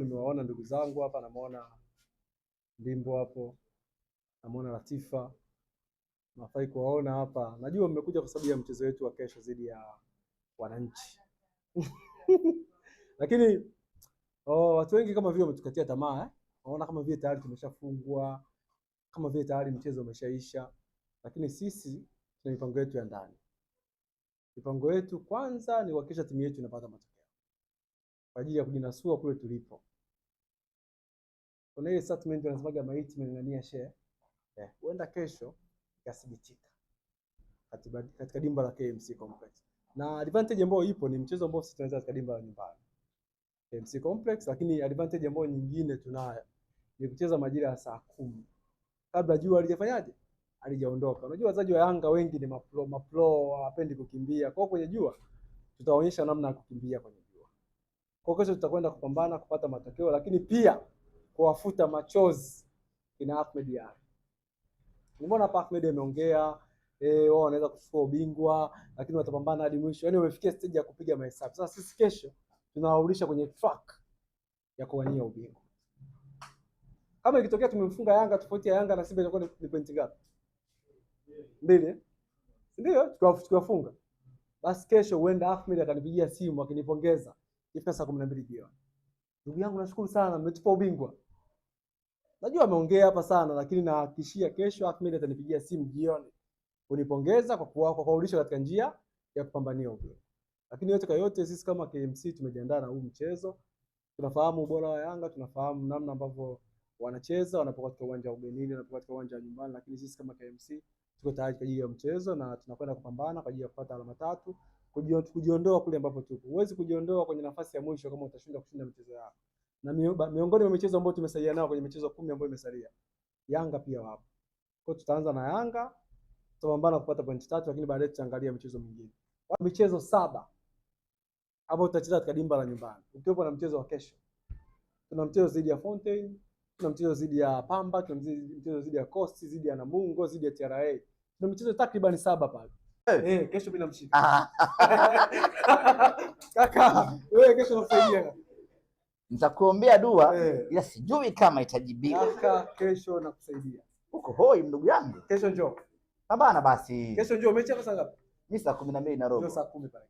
nimewaona ndugu zangu hapa, namuona Ndimbo hapo, namuona Latifa. Nafurahi kuwaona hapa. Najua mmekuja kwa sababu ya mchezo wetu wa kesho dhidi ya Wananchi. Lakini watu wengi kama vile wametukatia tamaa Waona kama vile tayari tumeshafungwa, kama vile tayari mchezo umeshaisha. Lakini sisi tuna mipango yetu ya ndani. Mipango yetu kwanza ni kuhakikisha timu yetu inapata matokeo kwa ajili ya kujinasua kule tulipo. Kuna ile statement wanasemaga maiti imeng'ang'ania share. Huenda kesho ikathibitika katika dimba la KMC Complex. Na advantage ambayo ipo ni mchezo ambao sisi tunaweza katika dimba la nyumbani KMC Complex, lakini advantage ambayo nyingine tunayo ni kucheza majira ya saa 10 kabla jua halijafanyaje, halijaondoka. Unajua wachezaji wa Yanga wengi ni mapro hawapendi kukimbia. Kwa hiyo kwenye jua tutaonyesha namna ya kukimbia kwenye jua. Kwa kesho tutakwenda kupambana kupata matokeo, lakini pia kuwafuta machozi kina Ahmed Ally. Nimeona Ahmed ameongea wao wanaweza kuchukua ubingwa lakini watapambana hadi mwisho. Yaani wamefikia stage ya kupiga mahesabu. Sasa sisi kesho tunawarudisha kwenye track ya kuwania ubingwa. Kama ikitokea tumemfunga Yanga, tofauti ya Yanga na Simba itakuwa ni point ngapi? 2. Ndio, tukawafunga. Basi kesho huenda Ahmed akanipigia simu akinipongeza ifika saa 12 jioni. Ndugu yangu nashukuru sana mmetupa ubingwa. Najua ameongea hapa sana lakini nahakikishia kesho Ahmed atanipigia simu jioni kunipongeza kwa kurudisha katika njia ya kupambania ubingwa. Lakini yote kwa yote sisi kama KMC tumejiandaa na huu mchezo. Tunafahamu ubora wa Yanga, tunafahamu namna ambavyo wanacheza wanapokuwa katika uwanja wa ugenini, wanapokuwa katika uwanja wa nyumbani, lakini sisi kama KMC tuko tayari kwa ajili ya mchezo na tunakwenda kupambana kwa ajili ya kupata alama 3, kujiondoa kule ambapo tupo. Huwezi kujiondoa kwenye nafasi ya mwisho kama utashinda kushinda mchezo yako. Na miongoni mwa michezo ambayo tumesalia nao kwenye michezo 10 ambayo imesalia, Yanga pia wapo. Kwa hiyo tutaanza na Yanga, tutapambana kupata point 3, lakini baadaye tutaangalia michezo mingine. Michezo 7 ambao tutacheza katika dimba la nyumbani. Ukiwepo na mchezo wa kesho. Tuna mchezo dhidi ya Fountain, tuna mchezo dhidi ya Pamba, tuna mchezo dhidi ya Coast, dhidi ya Namungo, dhidi ya TRA. Tuna michezo takriban 7 pale. Kesho bila mshika. Kaka, wewe kesho unasaidia. Nitakuombea dua ila sijui kama itajibiwa. Kaka, kesho nakusaidia. Uko hoi ndugu yangu. Kesho njoo. Pambana basi. Kesho njoo, mechi saa ngapi? Ni saa 12 na robo. Njoo saa 10 pale.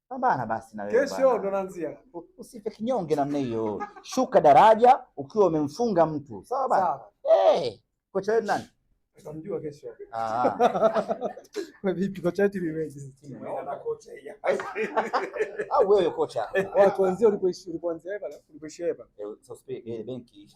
Pambana basi na wewe. Kesho ndo naanzia. Usife kinyonge namna hiyo. Shuka daraja ukiwa umemfunga mtu. Sawa bana? Kocha wetu nani? Tutamjua kesho. Vipi kocha wetu ni wewe sisi? Na kocha yeye. Au wewe kocha? Watu wenzio ulipoishia hapa, ulipoishia hapa. So speak benki.